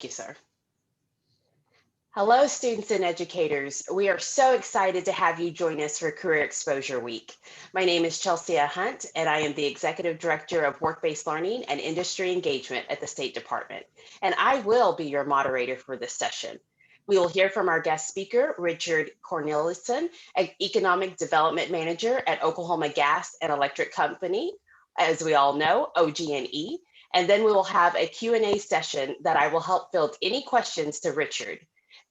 you, sir. Hello, students and educators. We are so excited to have you join us for Career Exposure Week. My name is Chelsea Hunt, and I am the Executive Director of Work-Based Learning and Industry Engagement at the State Department. And I will be your moderator for this session. We will hear from our guest speaker, Richard Cornelison, an Economic Development Manager at Oklahoma Gas and Electric Company, as we all know, OG&E. And then we will have a Q&A session that I will help field any questions to Richard.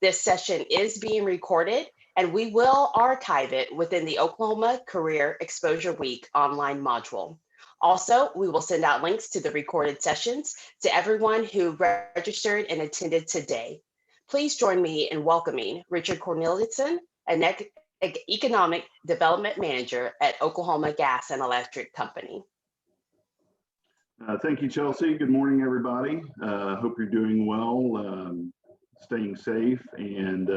This session is being recorded and we will archive it within the Oklahoma Career Exposure Week online module. Also, we will send out links to the recorded sessions to everyone who registered and attended today. Please join me in welcoming Richard Cornelison, an Economic Development Manager at Oklahoma Gas and Electric Company. Thank you, Chelsea. Good morning, everybody. Hope you're doing well, staying safe, and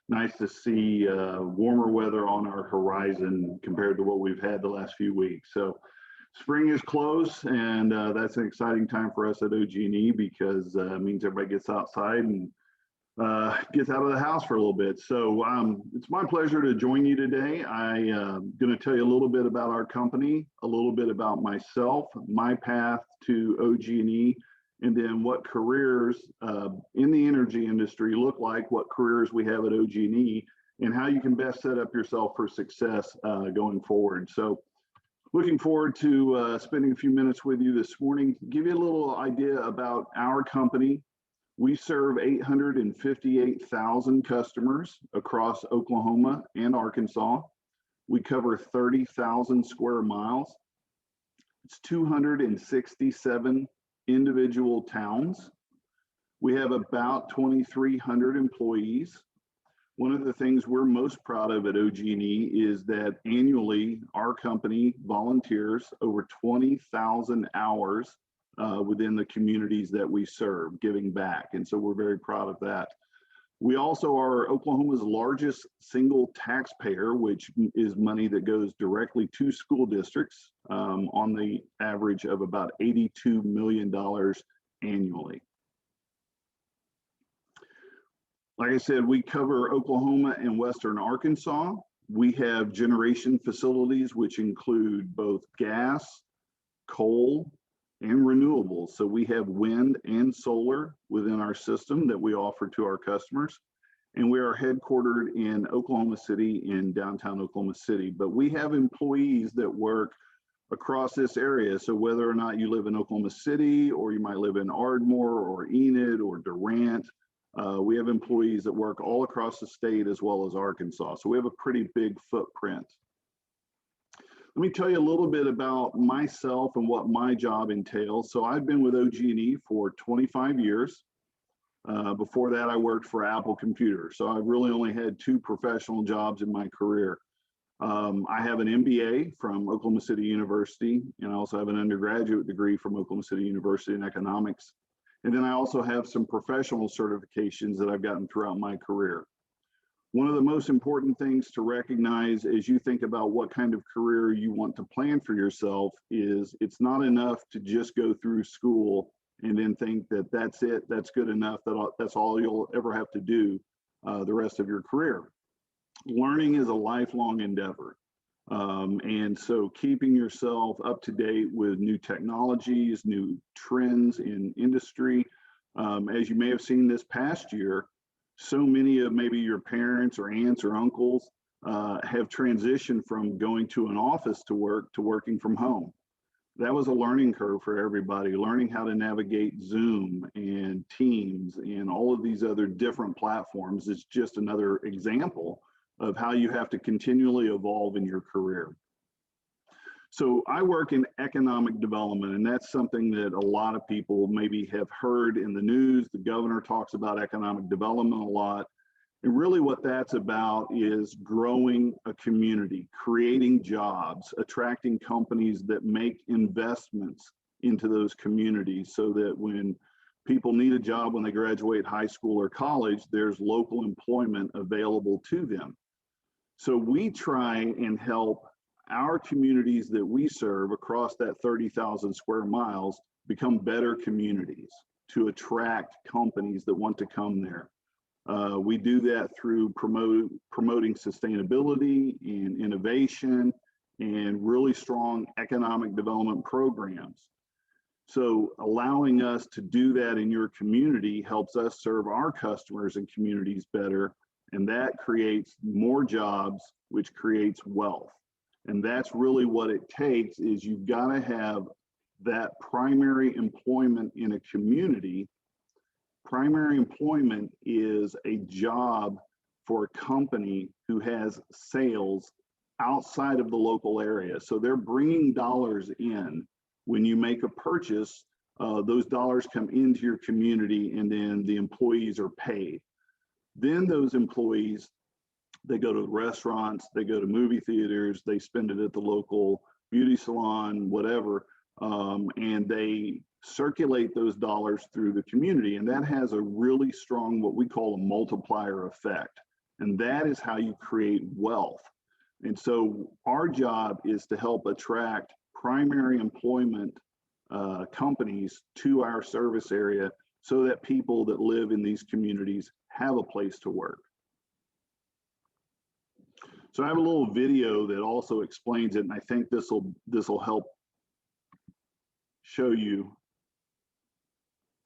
nice to see warmer weather on our horizon compared to what we've had the last few weeks. So spring is close, and that's an exciting time for us at OG&E because it means everybody gets outside and gets out of the house for a little bit. So it's my pleasure to join you today. I'm going to tell you a little bit about our company, a little bit about myself, my path to OG&E, and then what careers in the energy industry look like, what careers we have at OG&E, and how you can best set up yourself for success going forward. So looking forward to spending a few minutes with you this morning, give you a little idea about our company. We serve 858,000 customers across Oklahoma and Arkansas. We cover 30,000 square miles. It's 267 individual towns. We have about 2,300 employees. One of the things we're most proud of at OG&E is that annually our company volunteers over 20,000 hours within the communities that we serve, giving back. And so we're very proud of that. We also are Oklahoma's largest single taxpayer, which is money that goes directly to school districts on the average of about $82 million annually. Like I said, we cover Oklahoma and Western Arkansas. We have generation facilities, which include both gas, coal, and renewables. So we have wind and solar within our system that we offer to our customers. And we are headquartered in Oklahoma City, in downtown Oklahoma City. But we have employees that work across this area. So whether or not you live in Oklahoma City, or you might live in Ardmore or Enid or Durant, we have employees that work all across the state as well as Arkansas. So we have a pretty big footprint. Let me tell you a little bit about myself and what my job entails. So I've been with OG&E for 25 years. Before that, I worked for Apple Computer. So I've really only had two professional jobs in my career. I have an MBA from Oklahoma City University, and I also have an undergraduate degree from Oklahoma City University in economics. And then I also have some professional certifications that I've gotten throughout my career. One of the most important things to recognize as you think about what kind of career you want to plan for yourself is it's not enough to just go through school and then think that that's it, that's good enough, that's all you'll ever have to do the rest of your career. Learning is a lifelong endeavor. And so keeping yourself up to date with new technologies, new trends in industry, as you may have seen this past year, so many of maybe your parents or aunts or uncles have transitioned from going to an office to work to working from home. That was a learning curve for everybody, learning how to navigate Zoom and Teams and all of these other different platforms is just another example of how you have to continually evolve in your career. So I work in economic development, and that's something that a lot of people maybe have heard in the news. The governor talks about economic development a lot. And really what that's about is growing a community, creating jobs, attracting companies that make investments into those communities so that when people need a job when they graduate high school or college, there's local employment available to them. So we try and help our communities that we serve across that 30,000 square miles become better communities. to attract companies that want to come there. We do that through promoting sustainability and innovation and really strong economic development programs. So allowing us to do that in your community helps us serve our customers and communities better, and that creates more jobs, which creates wealth. And that's really what it takes, is you've got to have that primary employment in a community. Primary employment is a job for a company who has sales outside of the local area. So they're bringing dollars in. When you make a purchase, those dollars come into your community, and then the employees are paid. Then those employees, they go to restaurants, they go to movie theaters, they spend it at the local beauty salon, whatever, and they circulate those dollars through the community. And that has a really strong, what we call a multiplier effect. And that is how you create wealth. And so our job is to help attract primary employment companies to our service area so that people that live in these communities have a place to work. So I have a little video that also explains it, and I think this will help show you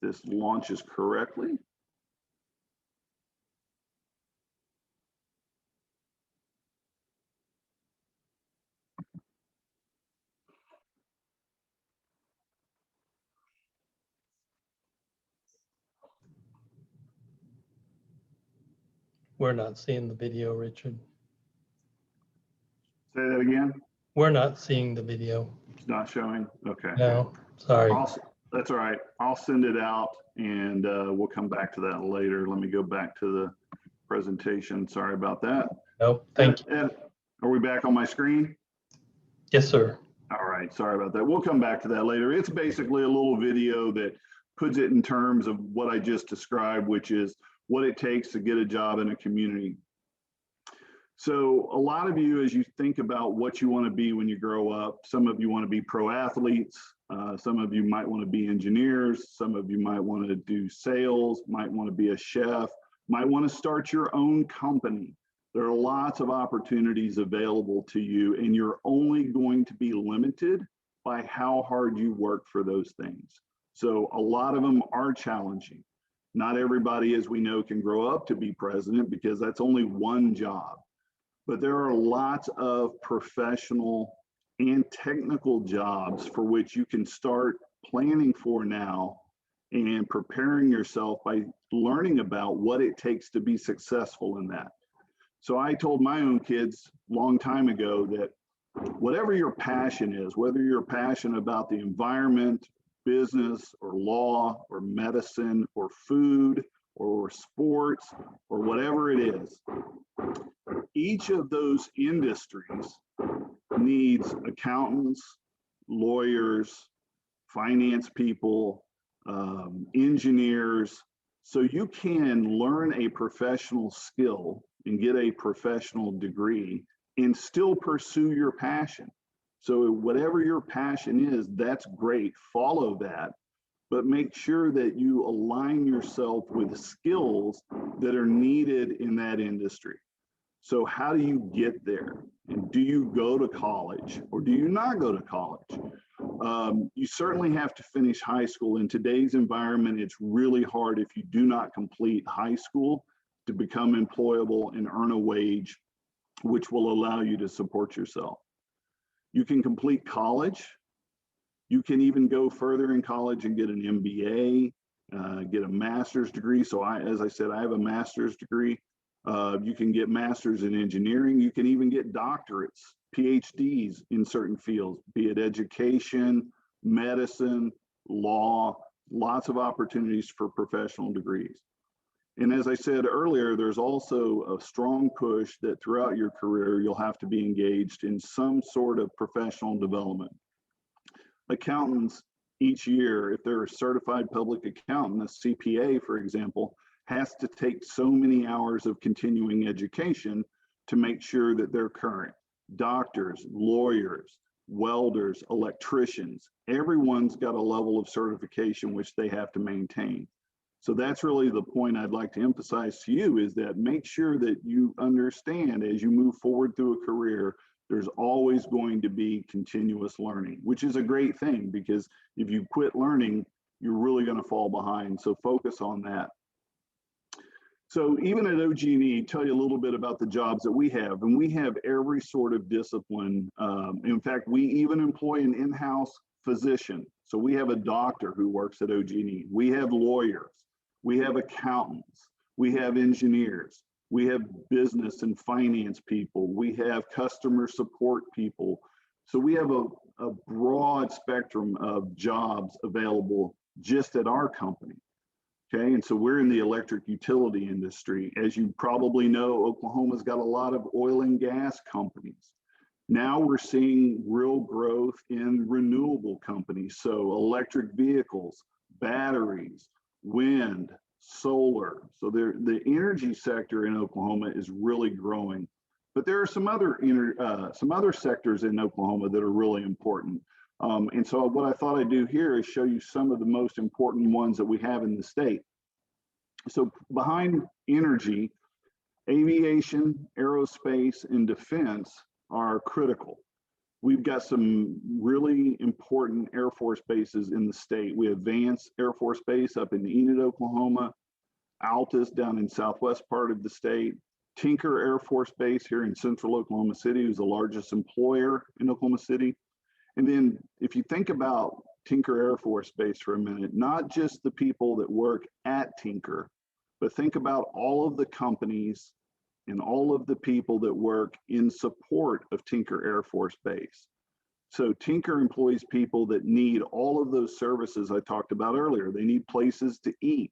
this launches correctly. We're not seeing the video, Richard. Say that again. We're not seeing the video. It's not showing. Okay. No, sorry. That's all right. I'll send it out, and we'll come back to that later. Let me go back to the presentation. Sorry about that. Nope, thank you. Ed, are we back on my screen? Yes, sir. All right, sorry about that. We'll come back to that later. It's basically a little video that puts it in terms of what I just described, which is what it takes to get a job in a community. So a lot of you, as you think about what you want to be when you grow up, some of you want to be pro athletes, some of you might want to be engineers, some of you might want to do sales, might want to be a chef, might want to start your own company. There are lots of opportunities available to you, and you're only going to be limited by how hard you work for those things. So a lot of them are challenging. Not everybody, as we know, can grow up to be president because that's only one job. But there are lots of professional and technical jobs for which you can start planning for now and preparing yourself by learning about what it takes to be successful in that. So I told my own kids a long time ago that whatever your passion is, whether you're passionate about the environment, business, or law, or medicine, or food, or sports, or whatever it is, each of those industries needs accountants, lawyers, finance people, engineers. So you can learn a professional skill and get a professional degree and still pursue your passion. So whatever your passion is, that's great. Follow that, but make sure that you align yourself with skills that are needed in that industry. So how do you get there? And do you go to college or do you not go to college? You certainly have to finish high school. In today's environment, it's really hard if you do not complete high school to become employable and earn a wage, which will allow you to support yourself. You can complete college. You can even go further in college and get an MBA, get a master's degree. So as I said, I have a master's degree. You can get masters in engineering. You can even get doctorates, PhDs in certain fields, be it education, medicine, law, lots of opportunities for professional degrees. And as I said earlier, there's also a strong push that throughout your career, you'll have to be engaged in some sort of professional development. Accountants each year, if they're a certified public accountant, a CPA, for example, has to take so many hours of continuing education to make sure that they're current. Doctors, lawyers, welders, electricians. Everyone's got a level of certification which they have to maintain. So that's really the point I'd like to emphasize to you, is that make sure that you understand as you move forward through a career, there's always going to be continuous learning, which is a great thing, because if you quit learning, you're really going to fall behind. So focus on that. So even at OG&E, tell you a little bit about the jobs that we have, and we have every sort of discipline. In fact, we even employ an in-house physician. So we have a doctor who works at OG&E. We have lawyers, we have accountants, we have engineers, we have business and finance people, we have customer support people. So we have a broad spectrum of jobs available just at our company. Okay, and so we're in the electric utility industry. As you probably know, Oklahoma's got a lot of oil and gas companies. Now we're seeing real growth in renewable companies. So electric vehicles, batteries, wind, solar. So the energy sector in Oklahoma is really growing. But there are some other sectors in Oklahoma that are really important. And so what I thought I'd do here is show you some of the most important ones that we have in the state. So behind energy, aviation, aerospace, and defense are critical. We've got some really important Air Force bases in the state. We have Vance Air Force Base up in Enid, Oklahoma, Altus down in southwest part of the state, Tinker Air Force Base here in central Oklahoma City, who's the largest employer in Oklahoma City. And then if you think about Tinker Air Force Base for a minute, not just the people that work at Tinker, but think about all of the companies and all of the people that work in support of Tinker Air Force Base. So Tinker employs people that need all of those services I talked about earlier. They need places to eat.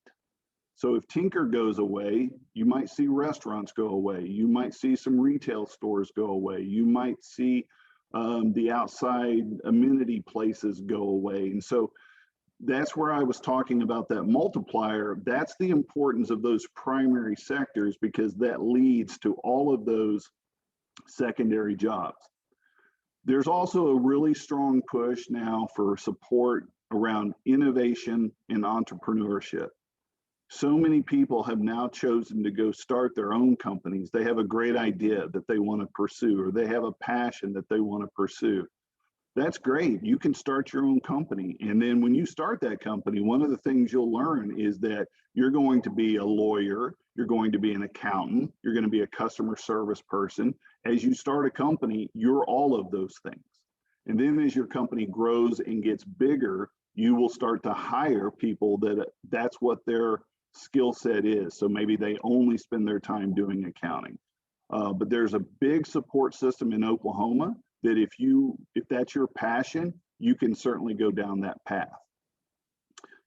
So if Tinker goes away, you might see restaurants go away. You might see some retail stores go away. You might see the outside amenity places go away. And so that's where I was talking about that multiplier. That's the importance of those primary sectors, because that leads to all of those secondary jobs. There's also a really strong push now for support around innovation and entrepreneurship. So many people have now chosen to go start their own companies. They have a great idea that they want to pursue, or they have a passion that they want to pursue. That's great. You can start your own company. And then when you start that company, one of the things you'll learn is that you're going to be a lawyer, you're going to be an accountant, you're going to be a customer service person. As you start a company, you're all of those things. And then as your company grows and gets bigger, you will start to hire people that's what their skill set is. So maybe they only spend their time doing accounting. But there's a big support system in Oklahoma that if that's your passion, you can certainly go down that path.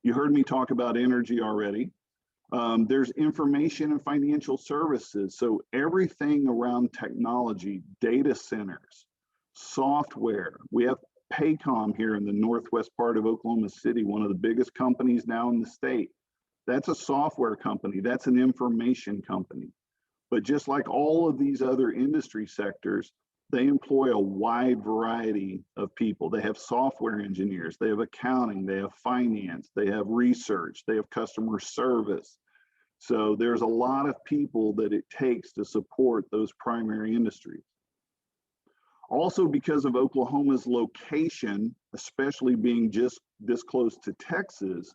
You heard me talk about energy already. There's information and financial services. So everything around technology, data centers, software. We have Paycom here in the northwest part of Oklahoma City, one of the biggest companies now in the state. That's a software company. That's an information company. But just like all of these other industry sectors, they employ a wide variety of people. They have software engineers, they have accounting, they have finance, they have research, they have customer service. So there's a lot of people that it takes to support those primary industries. Also, because of Oklahoma's location, especially being just this close to Texas,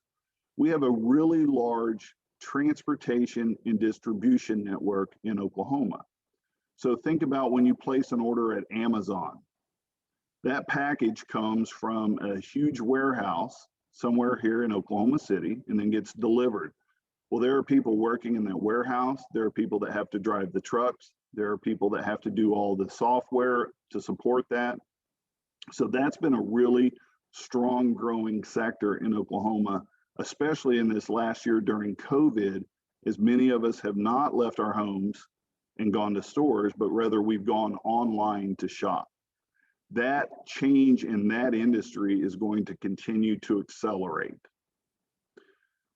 we have a really large transportation and distribution network in Oklahoma. So think about when you place an order at Amazon. That package comes from a huge warehouse somewhere here in Oklahoma City and then gets delivered. Well, there are people working in that warehouse. There are people that have to drive the trucks. There are people that have to do all the software to support that. So that's been a really strong growing sector in Oklahoma, especially in this last year during COVID, as many of us have not left our homes and gone to stores, but rather we've gone online to shop. That change in that industry is going to continue to accelerate.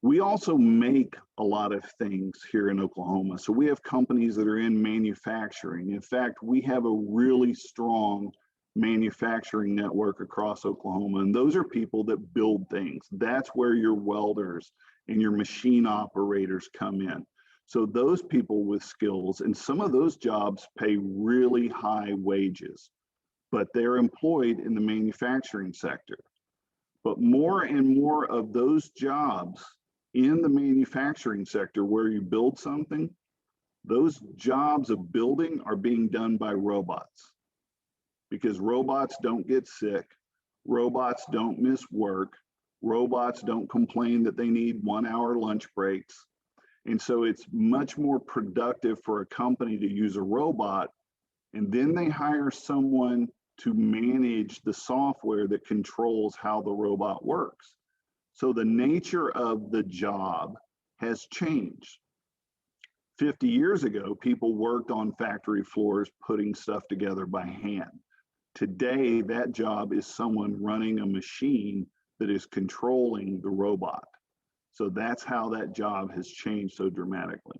We also make a lot of things here in Oklahoma. So we have companies that are in manufacturing. In fact, we have a really strong manufacturing network across Oklahoma. And those are people that build things. That's where your welders and your machine operators come in. So those people with skills, and some of those jobs pay really high wages, but they're employed in the manufacturing sector. But more and more of those jobs in the manufacturing sector where you build something, those jobs of building are being done by robots, because robots don't get sick, robots don't miss work, robots don't complain that they need 1 hour lunch breaks. And so it's much more productive for a company to use a robot, and then they hire someone to manage the software that controls how the robot works. So the nature of the job has changed. 50 years ago, people worked on factory floors putting stuff together by hand. Today, that job is someone running a machine that is controlling the robot. So that's how that job has changed so dramatically.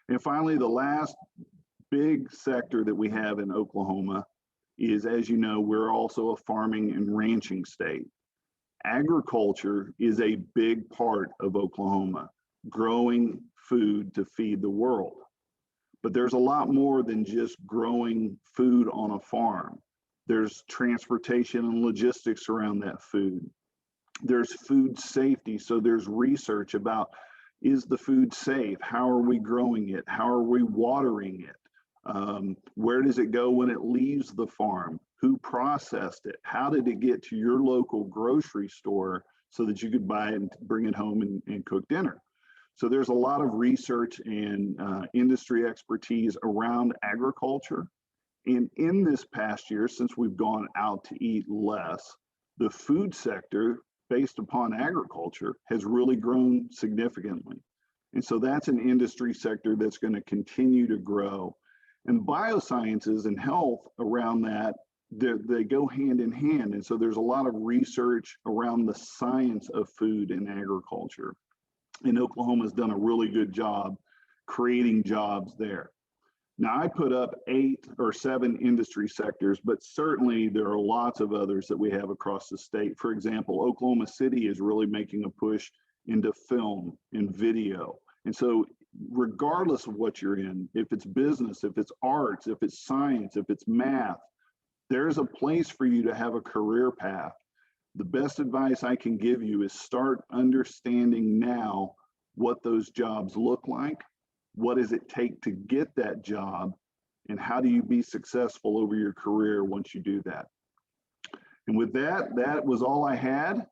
And finally, the last big sector that we have in Oklahoma is, as you know, we're also a farming and ranching state. Agriculture is a big part of Oklahoma, growing food to feed the world. But there's a lot more than just growing food on a farm. There's transportation and logistics around that food. There's food safety, so there's research about, is the food safe? How are we growing it? How are we watering it? Where does it go when it leaves the farm? Who processed it? How did it get to your local grocery store so that you could buy it and bring it home and cook dinner? So there's a lot of research and industry expertise around agriculture. And in this past year, since we've gone out to eat less, the food sector based upon agriculture has really grown significantly. And so that's an industry sector that's going to continue to grow. And biosciences and health around that, they go hand in hand. And so there's a lot of research around the science of food and agriculture. And Oklahoma's done a really good job creating jobs there. Now, I put up 8 or 7 industry sectors, but certainly there are lots of others that we have across the state. For example, Oklahoma City is really making a push into film and video. And so regardless of what you're in, if it's business, if it's arts, if it's science, if it's math, there's a place for you to have a career path. The best advice I can give you is start understanding now what those jobs look like. What does it take to get that job? And how do you be successful over your career once you do that? And with that, that was all I had.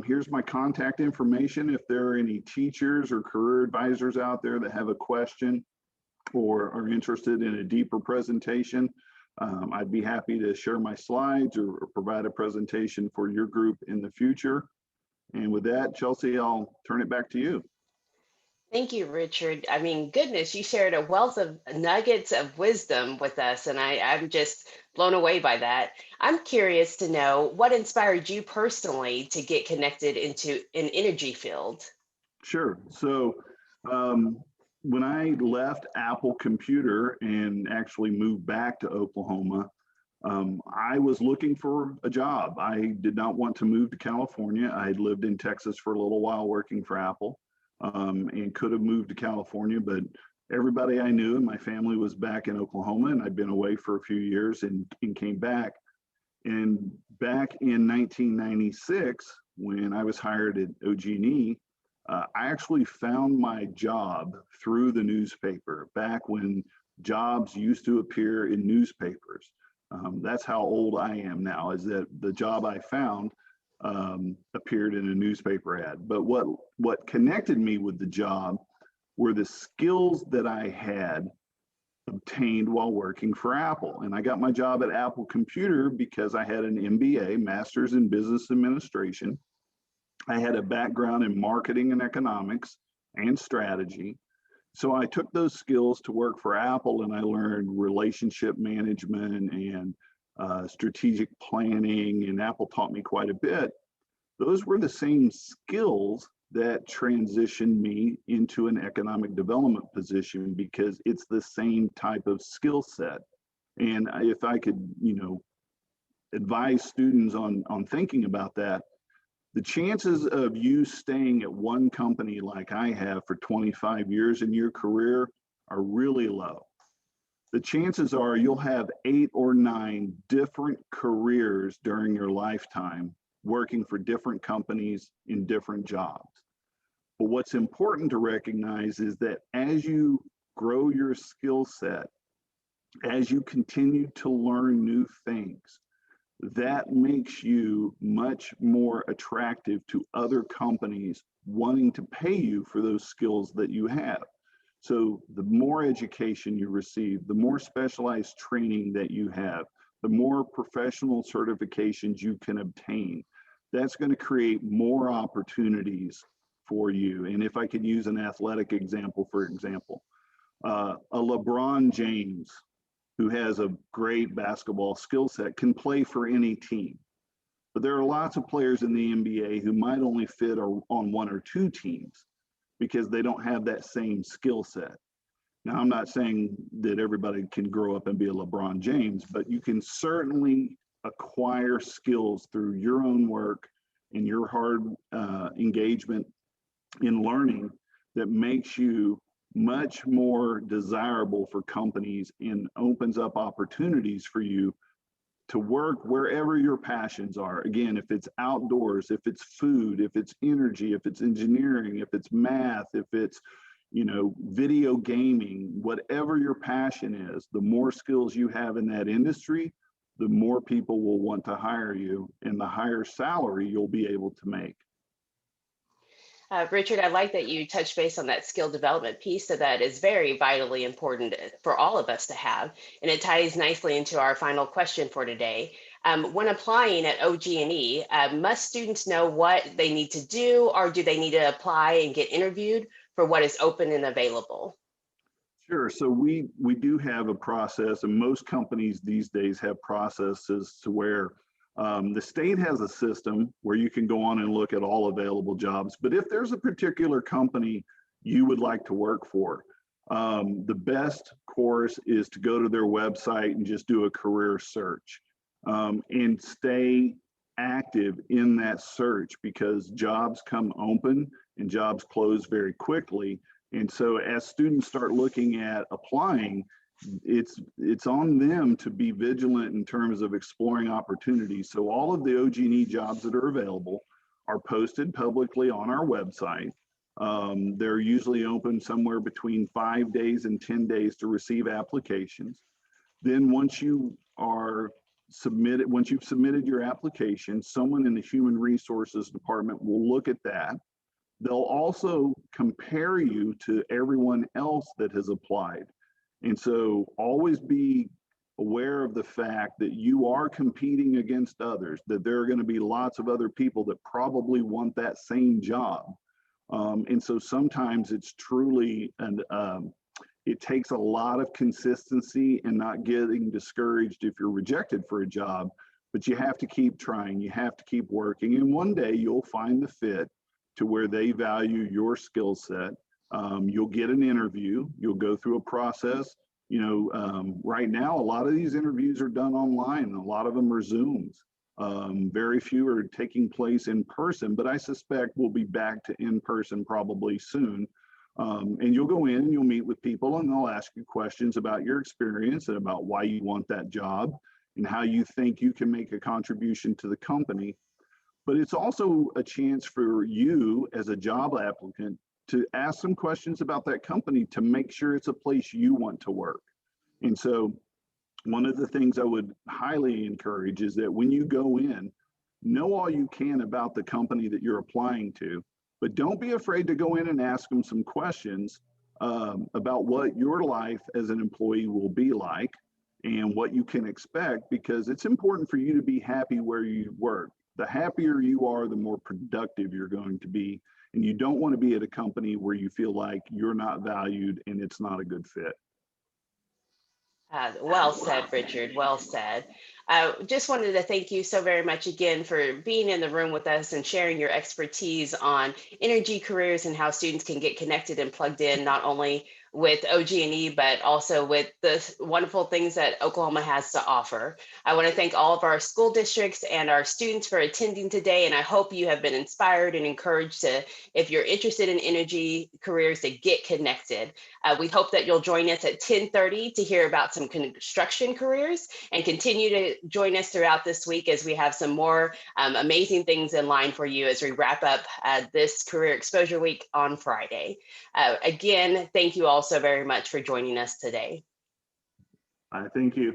Here's my contact information. If there are any teachers or career advisors out there that have a question or are interested in a deeper presentation, I'd be happy to share my slides or provide a presentation for your group in the future. And with that, Chelsea, I'll turn it back to you. Thank you, Richard. I mean, goodness, you shared a wealth of nuggets of wisdom with us, and I'm just blown away by that. I'm curious to know what inspired you personally to get connected into an energy field. Sure. So when I left Apple Computer and actually moved back to Oklahoma, I was looking for a job. I did not want to move to California. I had lived in Texas for a little while working for Apple. And could have moved to California, but everybody I knew in my family was back in Oklahoma, and I'd been away for a few years and came back. And back in 1996, when I was hired at OG&E, I actually found my job through the newspaper, back when jobs used to appear in newspapers. That's how old I am now, is that the job I found appeared in a newspaper ad. But what connected me with the job were the skills that I had obtained while working for Apple. And I got my job at Apple Computer because I had an MBA, Master's in Business Administration. I had a background in marketing and economics and strategy. So I took those skills to work for Apple, and I learned relationship management and strategic planning, and Apple taught me quite a bit. Those were the same skills that transitioned me into an economic development position, because it's the same type of skill set. And if I could, advise students on thinking about that, the chances of you staying at one company like I have for 25 years in your career are really low. The chances are you'll have 8 or 9 different careers during your lifetime working for different companies in different jobs. But what's important to recognize is that as you grow your skill set, as you continue to learn new things, that makes you much more attractive to other companies wanting to pay you for those skills that you have. So the more education you receive, the more specialized training that you have, the more professional certifications you can obtain, that's going to create more opportunities for you. And if I could use an athletic example, for example, a LeBron James, who has a great basketball skill set, can play for any team. But there are lots of players in the NBA who might only fit on 1 or 2 teams because they don't have that same skill set. Now, I'm not saying that everybody can grow up and be a LeBron James, but you can certainly acquire skills through your own work and your hard engagement in learning that makes you much more desirable for companies and opens up opportunities for you to work wherever your passions are. Again, if it's outdoors, if it's food, if it's energy, if it's engineering, if it's math, if it's, video gaming, whatever your passion is, the more skills you have in that industry, the more people will want to hire you and the higher salary you'll be able to make. Richard, I like that you touch base on that skill development piece, so that is very vitally important for all of us to have. And it ties nicely into our final question for today. When applying at OG&E, must students know what they need to do, or do they need to apply and get interviewed for what is open and available? Sure. So we do have a process, and most companies these days have processes to where the state has a system where you can go on and look at all available jobs. But if there's a particular company you would like to work for, the best course is to go to their website and just do a career search and stay active in that search, because jobs come open and jobs close very quickly. And so as students start looking at applying, it's on them to be vigilant in terms of exploring opportunities. So all of the OG&E jobs that are available are posted publicly on our website. They're usually open somewhere between 5 days and 10 days to receive applications. Then once you've submitted your application, someone in the Human Resources Department will look at that. They'll also compare you to everyone else that has applied. And so always be aware of the fact that you are competing against others, that there are going to be lots of other people that probably want that same job. And so sometimes it's truly, it takes a lot of consistency and not getting discouraged if you're rejected for a job, but you have to keep trying, you have to keep working, and one day you'll find the fit to where they value your skill set. You'll get an interview, you'll go through a process. Right now, a lot of these interviews are done online. A lot of them are Zooms. Very few are taking place in person, but I suspect we'll be back to in person probably soon. And you'll go in and you'll meet with people, and they'll ask you questions about your experience and about why you want that job and how you think you can make a contribution to the company. But it's also a chance for you as a job applicant to ask some questions about that company to make sure it's a place you want to work. And so one of the things I would highly encourage is that when you go in, know all you can about the company that you're applying to, but don't be afraid to go in and ask them some questions about what your life as an employee will be like and what you can expect, because it's important for you to be happy where you work. The happier you are, the more productive you're going to be. And you don't want to be at a company where you feel like you're not valued and it's not a good fit. Well said, Richard. Well said. Just wanted to thank you so very much again for being in the room with us and sharing your expertise on energy careers and how students can get connected and plugged in, not only with OG&E, but also with the wonderful things that Oklahoma has to offer. I want to thank all of our school districts and our students for attending today, and I hope you have been inspired and encouraged to, if you're interested in energy careers, to get connected. We hope that you'll join us at 10:30 to hear about some construction careers, and continue to join us throughout this week as we have some more amazing things in line for you as we wrap up this Career Exposure Week on Friday. Again, thank you all so very much for joining us today. Thank you.